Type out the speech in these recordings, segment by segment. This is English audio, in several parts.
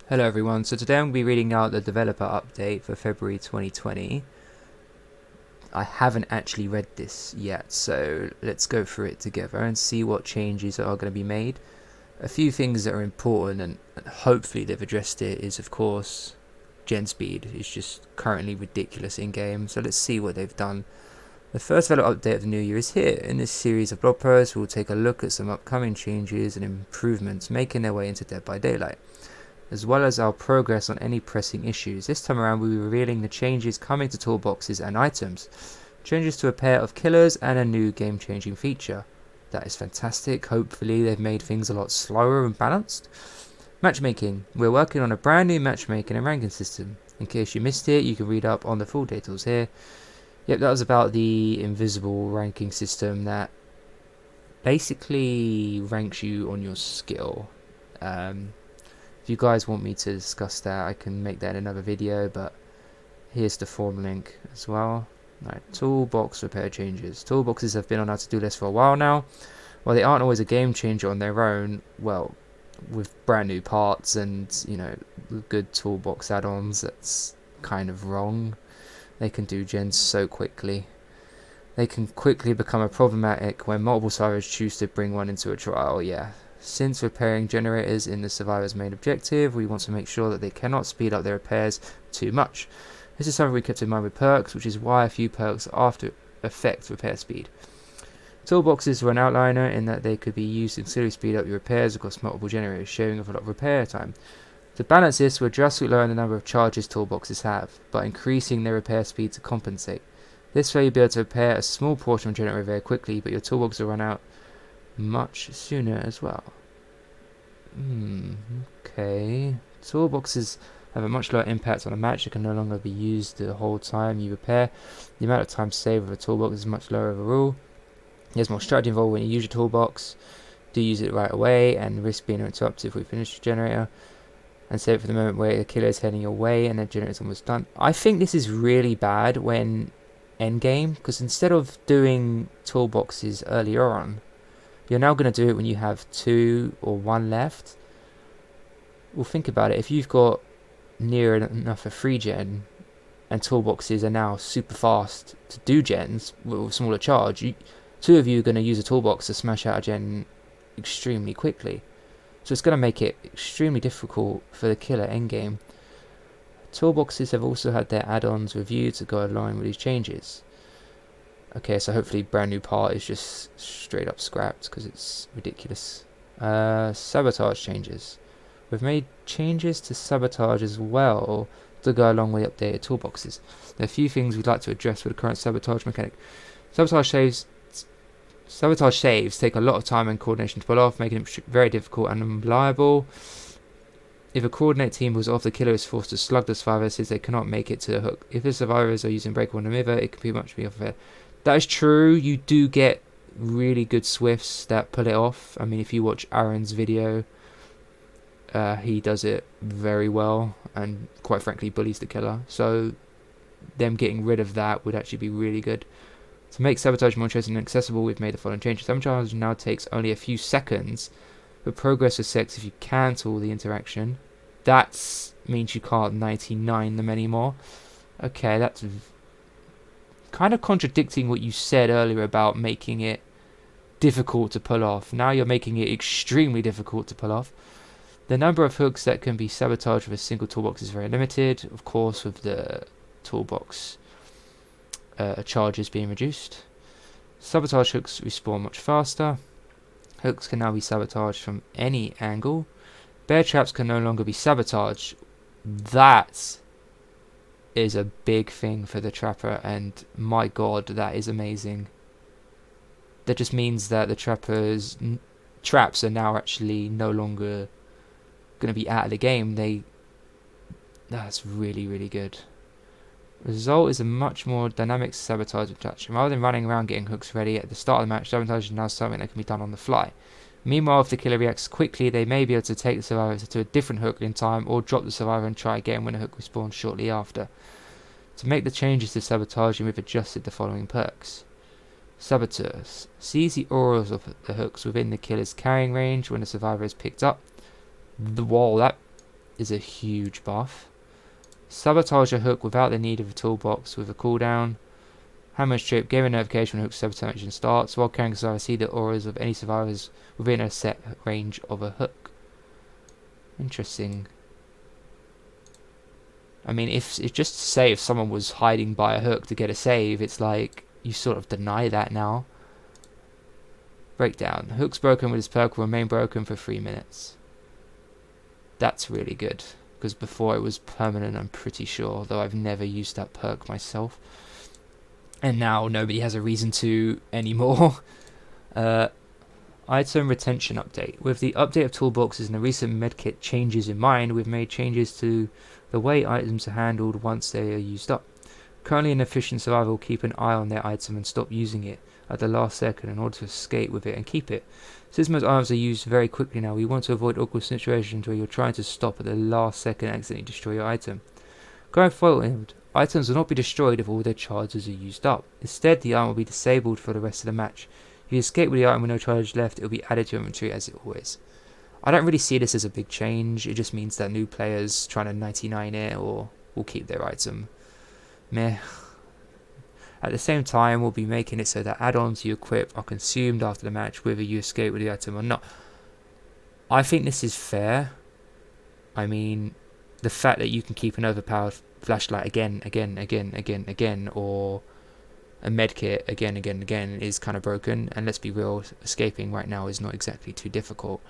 Hello everyone, so today I'm going to be reading out the developer update for February 2020. I haven't actually read this yet, so let's go through it together and see what changes are going to be made. A few things that are important and hopefully they've addressed it is, of course, gen speed is just currently ridiculous in game, so let's see what they've done. The first developer update of the new year is here. In this series of blog posts, we'll take a look at some upcoming changes and improvements making their way into Dead by Daylight, as well as our progress on any pressing issues. This time around we'll be revealing the changes coming to toolboxes and items, changes to a pair of killers and a new game-changing feature. That is fantastic. Hopefully they've made things a lot slower and balanced. Matchmaking. We're working on a brand new matchmaking and ranking system. In case you missed it, you can read up on the full details here. Yep, that was about the invisible ranking system that basically ranks you on your skill. If you guys want me to discuss that, I can make that in another video, but here's the form link as well. Right, Toolbox repair changes. Toolboxes have been on our to-do list for a while now. While they aren't always a game changer on their own, well, with brand new parts and, good toolbox add-ons, that's kind of wrong. They can do gens so quickly. They can quickly become problematic when multiple survivors choose to bring one into a trial, yeah. Since repairing generators in the survivor's main objective, we want to make sure that they cannot speed up their repairs too much. This is something we kept in mind with perks, which is why a few perks after affect repair speed. Toolboxes were an outliner in that they could be used to considerably speed up your repairs across multiple generators, shaving off a lot of repair time. To balance this, we're drastically lowering the number of charges toolboxes have, but increasing their repair speed to compensate. This way you'll be able to repair a small portion of a generator very quickly, but your toolbox will run out much sooner as well. Okay. Toolboxes have a much lower impact on a match. It can no longer be used the whole time you repair. The amount of time saved with a toolbox is much lower overall. There's more strategy involved when you use your toolbox. Do use it right away and risk being interrupted if we finish the generator. And save it for the moment where the killer is heading your way and the generator is almost done. I think this is really bad when endgame, because instead of doing toolboxes earlier on, you're now going to do it when you have 2 or 1 left. Well, think about it. If you've got near enough a 3 gen and toolboxes are now super fast to do gens with smaller charge, 2 of you are going to use a toolbox to smash out a gen extremely quickly. So it's going to make it extremely difficult for the killer endgame. Toolboxes have also had their add-ons reviewed to go along with these changes. Okay, so hopefully brand new part is just straight up scrapped because it's ridiculous. Sabotage changes. We've made changes to sabotage as well to go along with the updated toolboxes. There are a few things we'd like to address with the current sabotage mechanic. Sabotage saves take a lot of time and coordination to pull off, making it very difficult and unreliable. If a coordinate team was off, the killer is forced to slug the survivor since they cannot make it to the hook. If the survivors are using breakable and river, it could pretty much be unfair. That is true. You do get really good Swifts that pull it off. I mean, if you watch Aaron's video, he does it very well and quite frankly bullies the killer. So them getting rid of that would actually be really good. To make sabotage more interesting and accessible, we've made the following changes. Sabotage now takes only a few seconds, but progress with sex if you cancel the interaction. That means you can't 99 them anymore. Okay, that's kind of contradicting what you said earlier about making it difficult to pull off. Now you're making it extremely difficult to pull off. The number of hooks that can be sabotaged with a single toolbox is very limited, of course, with the toolbox charges being reduced. Sabotage hooks respawn much faster. Hooks can now be sabotaged from any angle. Bear traps can no longer be sabotaged. That is a big thing for the trapper, and my god, that is amazing. That just means that the trapper's traps are now actually no longer going to be out of the game. That's really, really good. Result is a much more dynamic sabotage attachment. Rather than running around getting hooks ready at the start of the match, sabotage is now something that can be done on the fly. Meanwhile, if the killer reacts quickly, they may be able to take the survivor to a different hook in time, or drop the survivor and try again when a hook respawns shortly after. To make the changes to sabotaging, we've adjusted the following perks. Saboteurs. Seize the auras of the hooks within the killer's carrying range when the survivor is picked up. That is a huge buff. Sabotage a hook without the need of a toolbox with a cooldown. Hammer strip, game a notification when hook sabotage action starts. While carrying a survivor, see the auras of any survivors within a set range of a hook. Interesting. I mean, if just to say if someone was hiding by a hook to get a save, it's like you sort of deny that now. Breakdown. Hook's broken with his perk will remain broken for 3 minutes. That's really good, because before it was permanent, I'm pretty sure, though I've never used that perk myself. And now nobody has a reason to anymore. Item retention update. With the update of toolboxes and the recent medkit changes in mind, we've made changes to the way items are handled once they are used up. Currently, an efficient survivor will keep an eye on their item and stop using it at the last second in order to escape with it and keep it. Since most items are used very quickly now, we want to avoid awkward situations where you're trying to stop at the last second and accidentally destroy your item. Going forward, items will not be destroyed if all their charges are used up. Instead, the item will be disabled for the rest of the match. If you escape with the item with no charge left, it will be added to your inventory as it always. I don't really see this as a big change. It just means that new players trying to 99 it or will keep their item. Meh. At the same time, we'll be making it so that add-ons you equip are consumed after the match, whether you escape with the item or not. I think this is fair. I mean, the fact that you can keep an overpowered flashlight again, or a medkit again is kind of broken. And let's be real, escaping right now is not exactly too difficult.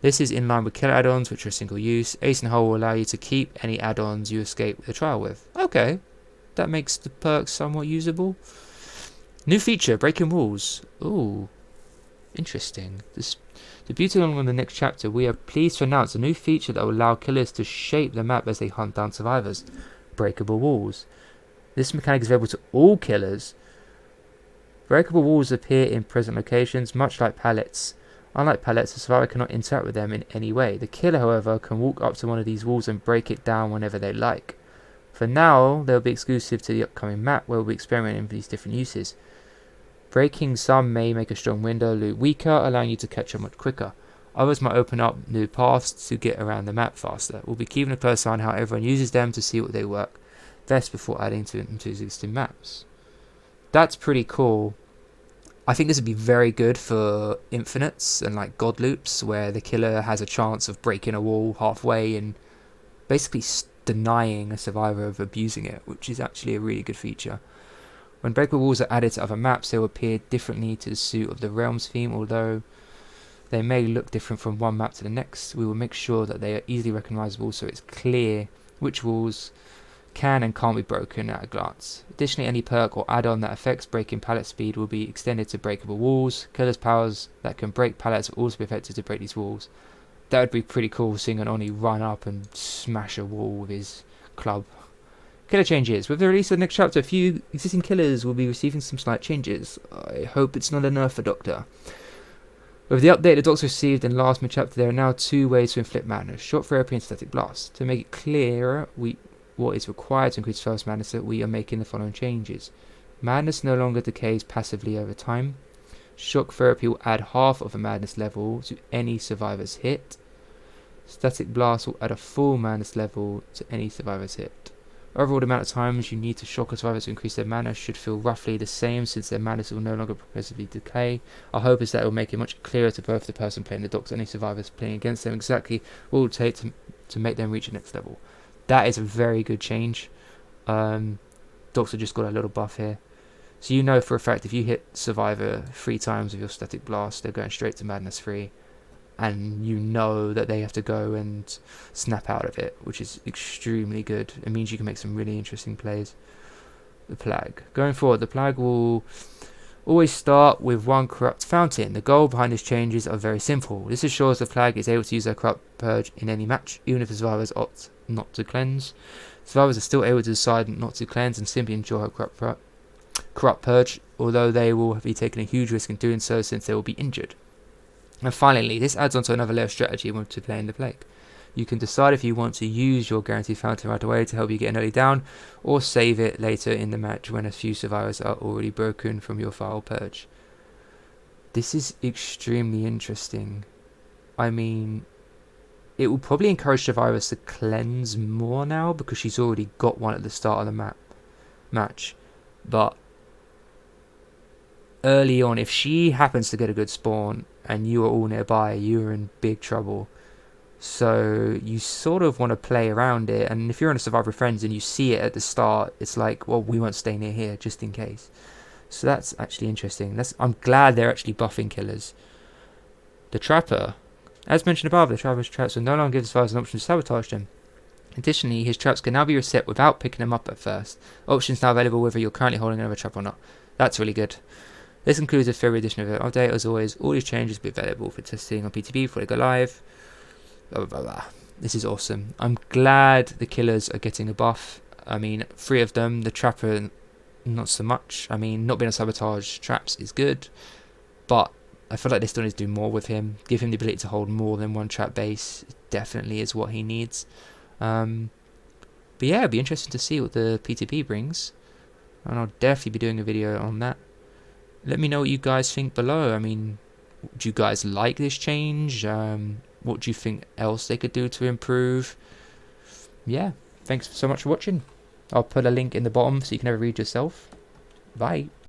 This is in line with killer add-ons, which are single use. Ace and Hole will allow you to keep any add-ons you escape the trial with. Okay, that makes the perks somewhat usable. New feature, breaking walls. Ooh, interesting. Debuting on the next chapter, we are pleased to announce a new feature that will allow killers to shape the map as they hunt down survivors. Breakable walls. This mechanic is available to all killers. Breakable walls appear in present locations, much like pallets. Unlike pallets, the survivor cannot interact with them in any way. The killer, however, can walk up to one of these walls and break it down whenever they like. For now, they'll be exclusive to the upcoming map, where we'll be experimenting with these different uses. Breaking some may make a strong window loop weaker, allowing you to catch up much quicker. Others might open up new paths to get around the map faster. We'll be keeping a close eye on how everyone uses them to see what they work best before adding to existing maps. That's pretty cool. I think this would be very good for infinites and like god loops, where the killer has a chance of breaking a wall halfway and basically denying a survivor of abusing it, which is actually a really good feature. When breakable walls are added to other maps, they will appear differently to the suit of the Realms theme. Although they may look different from one map to the next, we will make sure that they are easily recognizable so it's clear which walls can and can't be broken at a glance. Additionally, any perk or add-on that affects breaking pallet speed will be extended to breakable walls. Killer's powers that can break pallets will also be affected to break these walls. That would be pretty cool, seeing an Oni run up and smash a wall with his club. Killer changes. With the release of the next chapter, a few existing killers will be receiving some slight changes. I hope it's not a nerf for Doctor. With the update the Doctor received in last mid-chapter, there are now 2 ways to inflict madness: short therapy and static blast. To make it clearer, what is required to increase first madness, that we are making the following changes. Madness no longer decays passively over time. Shock therapy will add half of a madness level to any survivor's hit. Static blast will add a full madness level to any survivor's hit. Overall, the amount of times you need to shock a survivor to increase their mana should feel roughly the same, since their madness will no longer progressively decay. Our hope is that it will make it much clearer to both the person playing the Doctor and any survivors playing against them exactly what it will take to make them reach the next level. That is a very good change. Doctor just got a little buff here. So you know for a fact if you hit Survivor 3 times with your Static Blast, they're going straight to Madness 3. And you know that they have to go and snap out of it, which is extremely good. It means you can make some really interesting plays. The Plague. Going forward, the Plague will always start with 1 Corrupt Fountain. The goal behind these changes are very simple. This ensures the Plague is able to use their Corrupt Purge in any match, even if the survivors opt not to cleanse. Survivors are still able to decide not to cleanse and simply enjoy a Corrupt Purge, although they will be taking a huge risk in doing so, since they will be injured. And finally, this adds on to another layer of strategy when to playing the Plague. You can decide if you want to use your Guaranteed Fountain right away to help you get an early down, or save it later in the match when a few survivors are already broken from your Foul Purge. This is extremely interesting. I mean, It will probably encourage survivors to cleanse more now because she's already got one at the start of the match. But early on, if she happens to get a good spawn and you are all nearby, you're in big trouble. So you sort of want to play around it, and if you're on a survivor with friends and you see it at the start, it's like, well, we won't stay near here just in case. So that's actually interesting. I'm glad they're actually buffing killers. The Trapper. As mentioned above, the Trapper's traps will no longer give the survivors an option to sabotage them. Additionally, his traps can now be reset without picking them up at first. Options now available whether you're currently holding another trap or not. That's really good. This includes a February edition of the update. As always, all these changes will be available for testing on PTB before they go live. Blah, blah, blah. This is awesome. I'm glad the killers are getting a buff. I mean, 3 of them. The Trapper, not so much. I mean, not being a sabotage traps is good, but I feel like they still need to do more with him. Give him the ability to hold more than one trap base. It definitely is what he needs. But yeah, it'll be interesting to see what the PTP brings, and I'll definitely be doing a video on that. Let me know what you guys think below. I mean, do you guys like this change? What do you think else they could do to improve? Yeah, thanks so much for watching. I'll put a link in the bottom so you can have a read yourself. Bye.